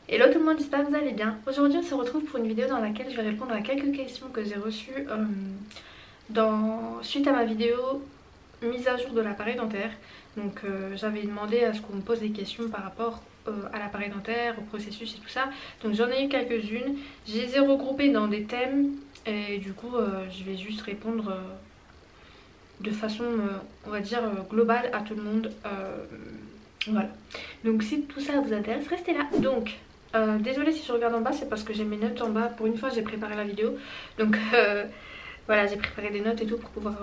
Hello tout le monde, j'espère que vous allez bien. Aujourd'hui on se retrouve pour une vidéo dans laquelle je vais répondre à quelques questions que j'ai reçues suite à ma vidéo mise à jour de l'appareil dentaire. Donc j'avais demandé à ce qu'on me pose des questions par rapport à l'appareil dentaire, au processus et tout ça. Donc j'en ai eu quelques-unes, je les ai regroupées dans des thèmes et du coup je vais juste répondre de façon on va dire globale à tout le monde. Voilà. Donc si tout ça vous intéresse, restez là. Donc désolée si je regarde en bas, c'est parce que j'ai mes notes en bas. Pour une fois j'ai préparé la vidéo. Donc voilà, j'ai préparé des notes et tout pour pouvoir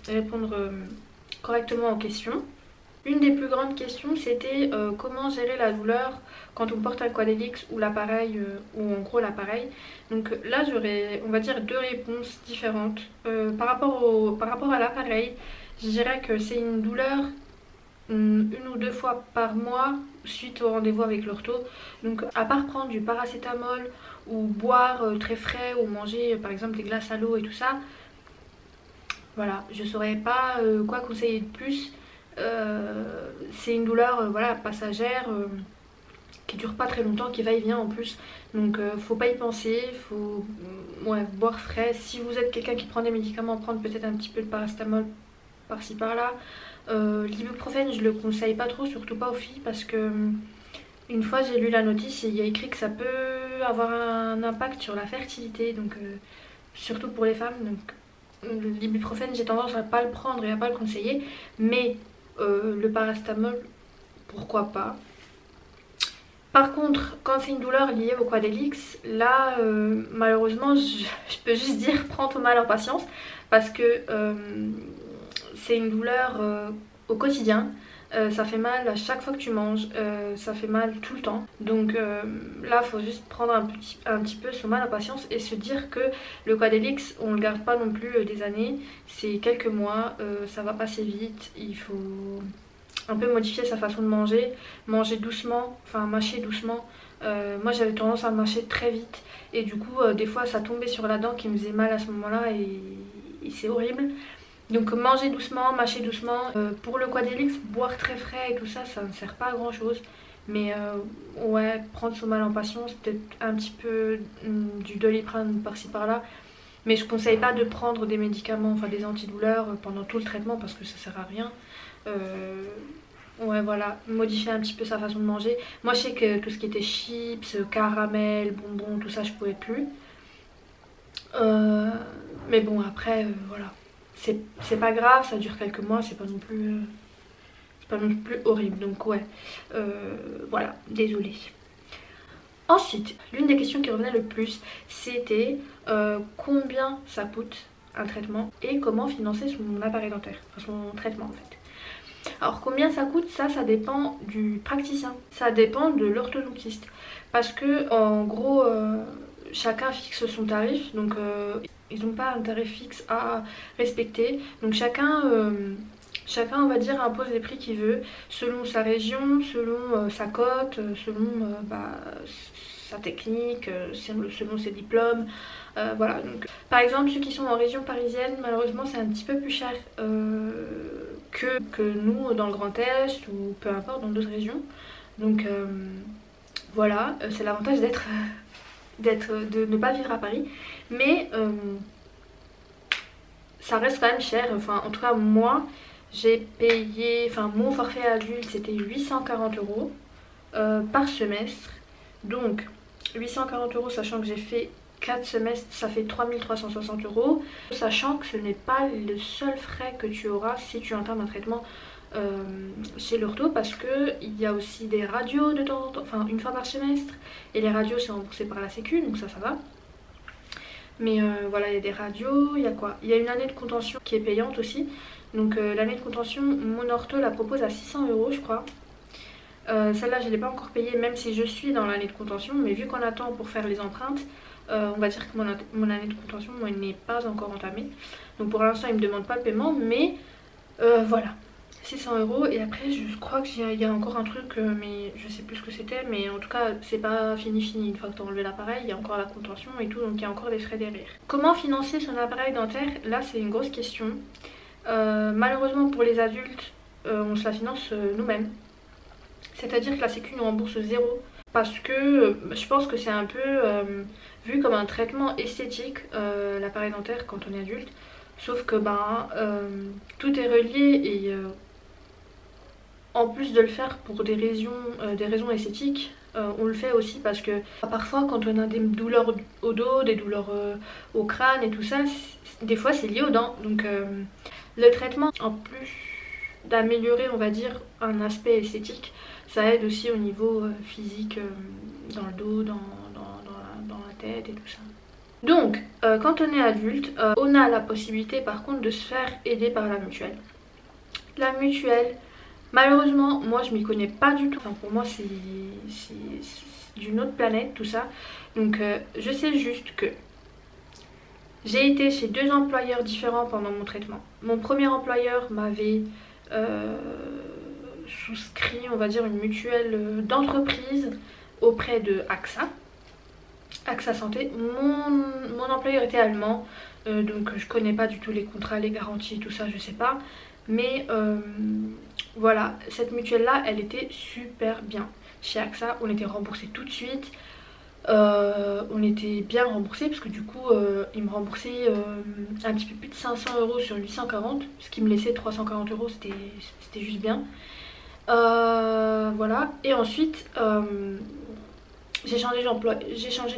répondre correctement aux questions. Une des plus grandes questions c'était comment gérer la douleur quand on porte un Quadelix ou l'appareil, ou en gros l'appareil. Donc là j'aurais on va dire deux réponses différentes. Par rapport à l'appareil, je dirais que c'est une douleur une ou deux fois par mois suite au rendez-vous avec l'ortho. Donc à part prendre du paracétamol ou boire très frais ou manger par exemple des glaces à l'eau et tout ça, voilà, je saurais pas quoi conseiller de plus. C'est une douleur voilà, passagère qui dure pas très longtemps, qui va et vient en plus. Donc faut pas y penser, faut ouais, boire frais. Si vous êtes quelqu'un qui prend des médicaments, prendre peut-être un petit peu de paracétamol par-ci par-là. L'ibuprofène je le conseille pas trop, surtout pas aux filles, parce que une fois j'ai lu la notice et il y a écrit que ça peut avoir un impact sur la fertilité, donc surtout pour les femmes. Donc l'ibuprofène j'ai tendance à pas le prendre et à pas le conseiller, mais le paracétamol pourquoi pas. Par contre, quand c'est une douleur liée au Quadelix, là malheureusement je peux juste dire prends ton mal en patience, parce que c'est une douleur au quotidien. Ça fait mal à chaque fois que tu manges, ça fait mal tout le temps. Donc là, il faut juste prendre un petit peu son mal en patience et se dire que le Quadelix, on ne le garde pas non plus des années. C'est quelques mois, ça va passer vite. Il faut un peu modifier sa façon de manger, manger doucement, enfin mâcher doucement. Moi j'avais tendance à mâcher très vite et du coup des fois ça tombait sur la dent qui me faisait mal à ce moment-là et c'est horrible. Donc manger doucement, mâcher doucement. Pour le Quadelix, boire très frais et tout ça, ça ne sert pas à grand chose. Mais ouais, prendre son mal en patience, peut-être un petit peu du Doliprane par-ci par-là. Mais je conseille pas de prendre des médicaments, enfin des antidouleurs pendant tout le traitement parce que ça sert à rien. Ouais voilà, modifier un petit peu sa façon de manger. Moi je sais que tout ce qui était chips, caramel, bonbons, tout ça je pouvais plus. Mais bon après voilà. C'est pas grave, ça dure quelques mois, c'est pas non plus horrible. Donc ouais, voilà, désolée. Ensuite, l'une des questions qui revenait le plus, c'était combien ça coûte un traitement et comment financer son appareil dentaire, enfin son traitement en fait. Alors combien ça coûte, ça dépend du praticien, ça dépend de l'orthodontiste. Parce que en gros, chacun fixe son tarif, donc ils n'ont pas un tarif fixe à respecter. Donc chacun on va dire impose les prix qu'il veut, selon sa région, selon sa cote, selon sa technique, selon ses diplômes. Voilà, donc par exemple ceux qui sont en région parisienne, malheureusement c'est un petit peu plus cher que nous dans le Grand Est ou peu importe dans d'autres régions. Donc voilà, c'est l'avantage de ne pas vivre à Paris, mais ça reste quand même cher. Enfin en tout cas moi j'ai payé, enfin mon forfait adulte c'était 840 € par semestre. Donc 840 € sachant que j'ai fait 4 semestres, ça fait 3360 €. Sachant que ce n'est pas le seul frais que tu auras si tu entames un traitement chez l'ortho, parce que il y a aussi des radios de temps en temps, enfin une fois par semestre, et les radios c'est remboursé par la sécu, donc ça va. Mais voilà, il y a des radios, il y a quoi? Il y a une année de contention qui est payante aussi. Donc l'année de contention, mon ortho la propose à 600 € je crois. Celle-là je ne l'ai pas encore payée, même si je suis dans l'année de contention, mais vu qu'on attend pour faire les empreintes, on va dire que mon année de contention n'est pas encore entamée. Donc pour l'instant il ne me demande pas le paiement, mais voilà, 600 €. Et après je crois qu'il y a encore un truc, mais je sais plus ce que c'était, mais en tout cas c'est pas fini. Une fois que tu as enlevé l'appareil, il y a encore la contention et tout, donc il y a encore des frais derrière. Comment financer son appareil dentaire? Là c'est une grosse question. Malheureusement pour les adultes, on se la finance nous-mêmes. C'est-à-dire que la sécu nous rembourse 0. parce que je pense que c'est un peu vu comme un traitement esthétique, l'appareil dentaire quand on est adulte. Sauf que tout est relié et en plus de le faire pour des raisons esthétiques, on le fait aussi parce que parfois quand on a des douleurs au dos, des douleurs au crâne et tout ça, des fois c'est lié aux dents. Donc le traitement, en plus d'améliorer on va dire un aspect esthétique, ça aide aussi au niveau physique, dans le dos, dans la tête et tout ça. Donc quand on est adulte, on a la possibilité par contre de se faire aider par la mutuelle. La mutuelle, malheureusement, moi je m'y connais pas du tout. Enfin, pour moi c'est d'une autre planète tout ça. Donc je sais juste que j'ai été chez 2 employeurs différents pendant mon traitement. Mon premier employeur m'avait souscrit, on va dire, une mutuelle d'entreprise auprès de AXA Santé. Mon employeur était allemand, donc je connais pas du tout les contrats, les garanties, tout ça, je sais pas. Mais voilà, cette mutuelle là, elle était super bien. Chez AXA, on était remboursé tout de suite. On était bien remboursé parce que du coup ils me remboursaient un petit peu plus de 500 € sur 840, ce qui me laissait 340 €, c'était juste bien. Voilà, et ensuite j'ai changé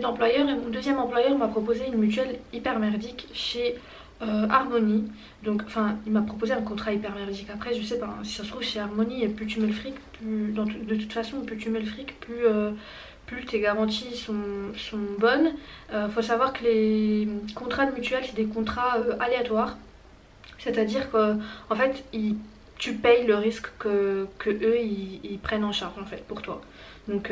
d'employeur et mon deuxième employeur m'a proposé une mutuelle hyper merdique chez Harmonie. Donc enfin il m'a proposé un contrat hyper merdique. Après je sais pas, hein, si ça se trouve chez Harmonie, plus tu mets le fric, de toute façon plus tu mets le fric, plus tes garanties sont bonnes. Faut savoir que les contrats de mutuelle c'est des contrats aléatoires. C'est-à-dire qu'en fait tu payes le risque que eux ils prennent en charge en fait pour toi. Donc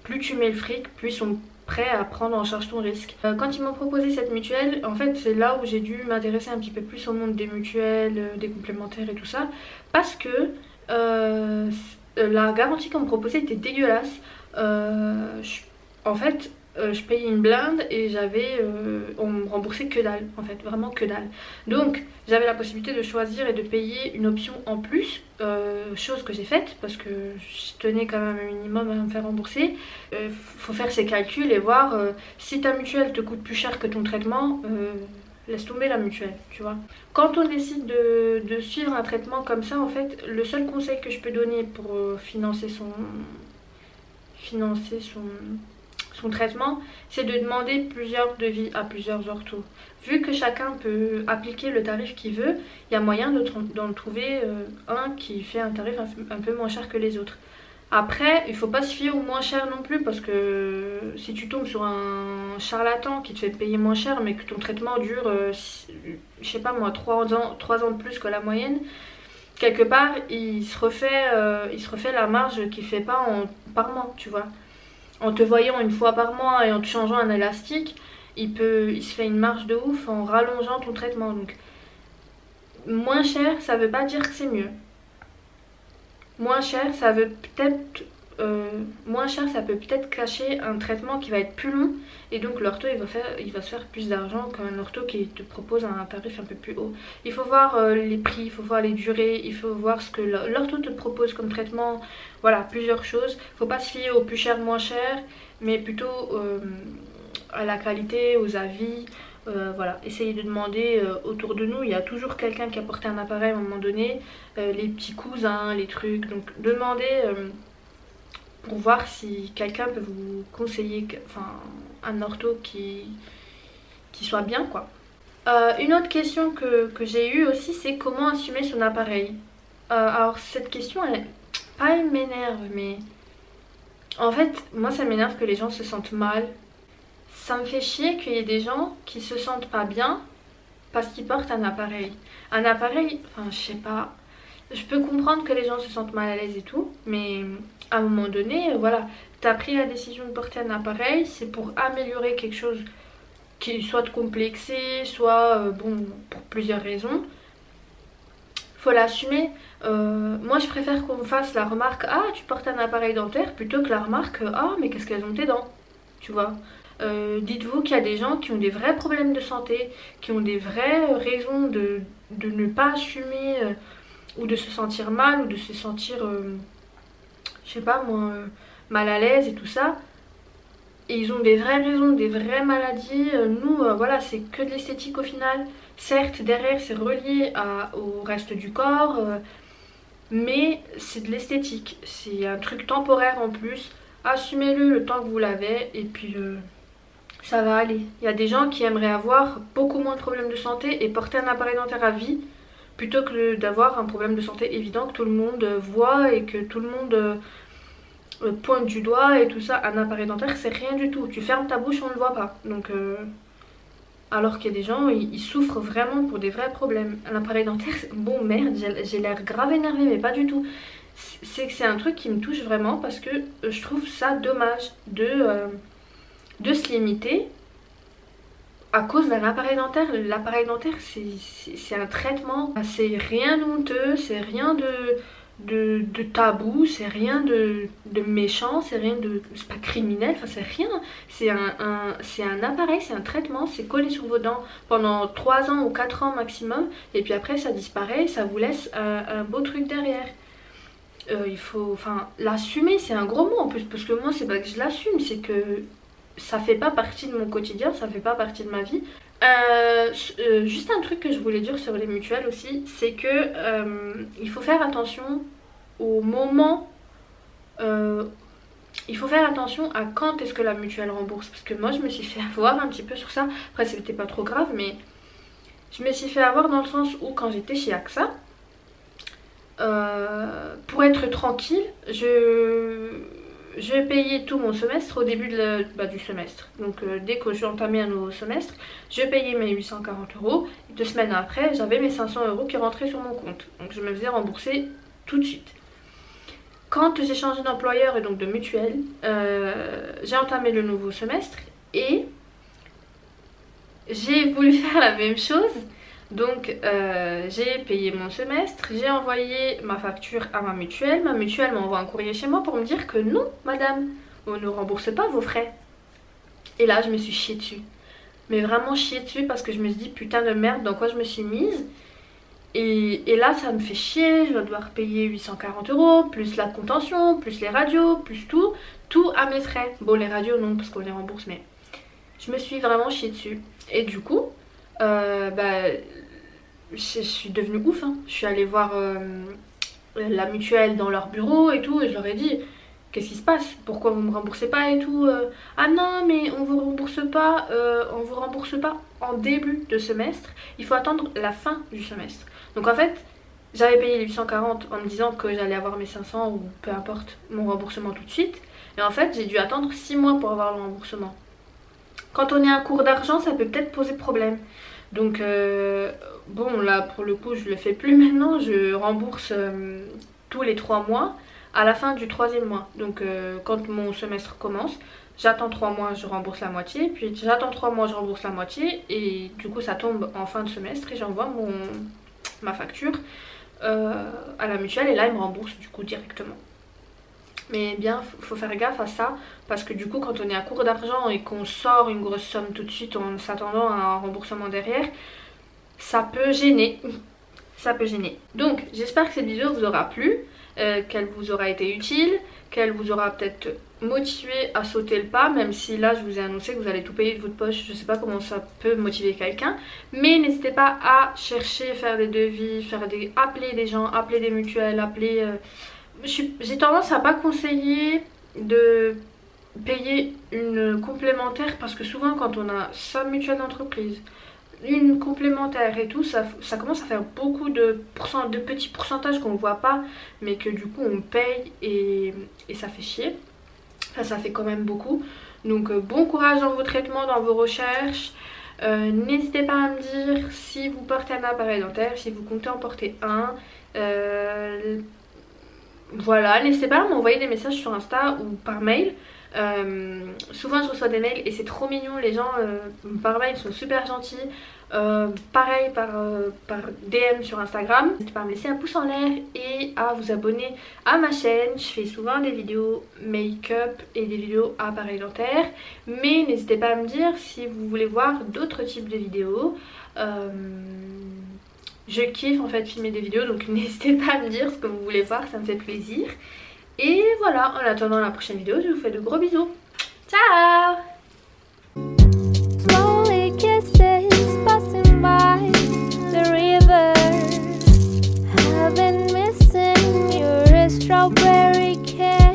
plus tu mets le fric, plus ils sont prêts à prendre en charge ton risque. Quand ils m'ont proposé cette mutuelle, en fait c'est là où j'ai dû m'intéresser un petit peu plus au monde des mutuelles, des complémentaires et tout ça. Parce que la garantie qu'on me proposait était dégueulasse. En fait je payais une blinde et on me remboursait que dalle, en fait, vraiment que dalle. Donc j'avais la possibilité de choisir et de payer une option en plus, chose que j'ai faite parce que je tenais quand même un minimum à me faire rembourser. Faut faire ses calculs et voir si ta mutuelle te coûte plus cher que ton traitement, laisse tomber la mutuelle, tu vois. Quand on décide de suivre un traitement comme ça, en fait, le seul conseil que je peux donner pour financer son traitement, c'est de demander plusieurs devis à plusieurs orthos. Vu que chacun peut appliquer le tarif qu'il veut, il y a moyen d'en trouver un qui fait un tarif un peu moins cher que les autres. Après, il faut pas se fier au moins cher non plus parce que si tu tombes sur un charlatan qui te fait payer moins cher mais que ton traitement dure, je sais pas moi, 3 ans de plus que la moyenne, quelque part il se refait la marge qu'il fait pas par mois, tu vois. En te voyant une fois par mois et en te changeant un élastique, il se fait une marge de ouf en rallongeant ton traitement. Donc moins cher, ça veut pas dire que c'est mieux. Moins cher, ça peut peut-être cacher un traitement qui va être plus long et donc l'ortho il va se faire plus d'argent qu'un ortho qui te propose un tarif un peu plus haut. Il faut voir les prix, il faut voir les durées, il faut voir ce que l'ortho te propose comme traitement. Voilà, plusieurs choses. Faut pas se fier au plus cher, moins cher, mais plutôt à la qualité, aux avis. Voilà, essayez de demander autour de nous. Il y a toujours quelqu'un qui a porté un appareil à un moment donné, les petits cousins, les trucs. Donc demandez pour voir si quelqu'un peut vous conseiller un ortho qui soit bien, quoi. Une autre question que j'ai eue aussi, c'est comment assumer son appareil. Alors cette question, elle m'énerve, mais en fait moi ça m'énerve que les gens se sentent mal. Ça me fait chier qu'il y ait des gens qui se sentent pas bien parce qu'ils portent un appareil. Un appareil, enfin je sais pas, je peux comprendre que les gens se sentent mal à l'aise et tout, mais à un moment donné, voilà, t'as pris la décision de porter un appareil, c'est pour améliorer quelque chose qui soit te complexé, soit bon, pour plusieurs raisons. Faut l'assumer. Moi je préfère qu'on me fasse la remarque ah tu portes un appareil dentaire plutôt que la remarque ah mais qu'est-ce qu'elles ont tes dents, tu vois. Dites-vous qu'il y a des gens qui ont des vrais problèmes de santé, qui ont des vraies raisons de ne pas assumer ou de se sentir mal ou de se sentir je sais pas moi mal à l'aise et tout ça. et ils ont des vraies raisons, des vraies maladies. Nous, voilà, c'est que de l'esthétique au final. Certes, derrière, c'est relié au reste du corps, mais c'est de l'esthétique. C'est un truc temporaire en plus. Assumez-le le temps que vous l'avez, et puis ça va aller. Il y a des gens qui aimeraient avoir beaucoup moins de problèmes de santé et porter un appareil dentaire à vie, plutôt que d'avoir un problème de santé évident que tout le monde voit et que tout le monde pointe du doigt et tout ça. Un appareil dentaire, c'est rien du tout. Tu fermes ta bouche, on ne le voit pas. Donc, alors qu'il y a des gens, ils souffrent vraiment pour des vrais problèmes. Un appareil dentaire, bon merde, j'ai l'air grave énervée, mais pas du tout. C'est un truc qui me touche vraiment parce que je trouve ça dommage de se limiter à cause d'un appareil dentaire. L'appareil dentaire, c'est un traitement, c'est rien d'honteux, c'est rien de tabou, c'est rien de méchant, c'est rien de... c'est pas criminel, enfin c'est rien. C'est un appareil, c'est un traitement, c'est collé sur vos dents pendant 3 ans ou 4 ans maximum, et puis après ça disparaît, ça vous laisse un beau truc derrière. Il faut, enfin, l'assumer, c'est un gros mot en plus, parce que moi c'est pas que je l'assume, c'est que ça fait pas partie de mon quotidien, ça fait pas partie de ma vie. Juste un truc que je voulais dire sur les mutuelles aussi, c'est que il faut faire attention au moment, il faut faire attention à quand est-ce que la mutuelle rembourse, parce que moi je me suis fait avoir un petit peu sur ça. Après c'était pas trop grave, mais je me suis fait avoir dans le sens où quand j'étais chez AXA, pour être tranquille, je payais tout mon semestre au début du semestre. Donc dès que j'ai entamé un nouveau semestre, je payais mes 840 €. 2 semaines après, j'avais mes 500 € qui rentraient sur mon compte. Donc je me faisais rembourser tout de suite. Quand j'ai changé d'employeur et donc de mutuelle, j'ai entamé le nouveau semestre et j'ai voulu faire la même chose. Donc j'ai payé mon semestre, j'ai envoyé ma facture à ma mutuelle m'envoie un courrier chez moi pour me dire que non madame, on ne rembourse pas vos frais. Et là je me suis chiée dessus, mais vraiment chiée dessus, parce que je me suis dit putain de merde, dans quoi je me suis mise. Et là ça me fait chier, je vais devoir payer 840 €, plus la contention, plus les radios, plus tout à mes frais. Bon les radios non parce qu'on les rembourse, mais je me suis vraiment chiée dessus. Et du coup je suis devenue ouf, hein. Je suis allée voir la mutuelle dans leur bureau et tout, et je leur ai dit qu'est-ce qui se passe, pourquoi vous me remboursez pas et tout. Ah non mais on vous rembourse pas en début de semestre, il faut attendre la fin du semestre. Donc en fait j'avais payé les 840 en me disant que j'allais avoir mes 500 ou peu importe mon remboursement tout de suite, et en fait j'ai dû attendre 6 mois pour avoir le remboursement. Quand on est à court d'argent, ça peut peut-être poser problème. Donc bon là pour le coup je le fais plus maintenant, je rembourse tous les 3 mois à la fin du 3e mois. Donc quand mon semestre commence, j'attends 3 mois, je rembourse la moitié, puis j'attends 3 mois, je rembourse la moitié, et du coup ça tombe en fin de semestre et j'envoie ma facture à la mutuelle, et là ils me remboursent du coup directement. Mais bien, faut faire gaffe à ça, parce que du coup quand on est à court d'argent et qu'on sort une grosse somme tout de suite en s'attendant à un remboursement derrière, ça peut gêner. Ça peut gêner. Donc j'espère que cette vidéo vous aura plu, qu'elle vous aura été utile, qu'elle vous aura peut-être motivé à sauter le pas, même si là je vous ai annoncé que vous allez tout payer de votre poche. Je sais pas comment ça peut motiver quelqu'un, mais n'hésitez pas à chercher, faire des devis, appeler des gens, appeler des mutuelles, j'ai tendance à pas conseiller de payer une complémentaire, parce que souvent quand on a sa mutuelle d'entreprise, une complémentaire et tout, ça commence à faire beaucoup de petits pourcentages qu'on voit pas, mais que du coup on paye, et ça fait chier. Enfin, ça fait quand même beaucoup. Donc bon courage dans vos traitements, dans vos recherches. N'hésitez pas à me dire si vous portez un appareil dentaire, si vous comptez en porter un. Voilà, n'hésitez pas à m'envoyer des messages sur Insta ou par mail. Souvent je reçois des mails et c'est trop mignon, les gens par mail sont super gentils. Pareil par DM sur Instagram. N'hésitez pas à me laisser un pouce en l'air et à vous abonner à ma chaîne. Je fais souvent des vidéos make-up et des vidéos à appareil dentaire, mais n'hésitez pas à me dire si vous voulez voir d'autres types de vidéos. Je kiffe en fait filmer des vidéos, donc n'hésitez pas à me dire ce que vous voulez voir, ça me fait plaisir. Et voilà, en attendant la prochaine vidéo, je vous fais de gros bisous. Ciao! Slowly kisses passing by the river. I've been missing your strawberry kiss.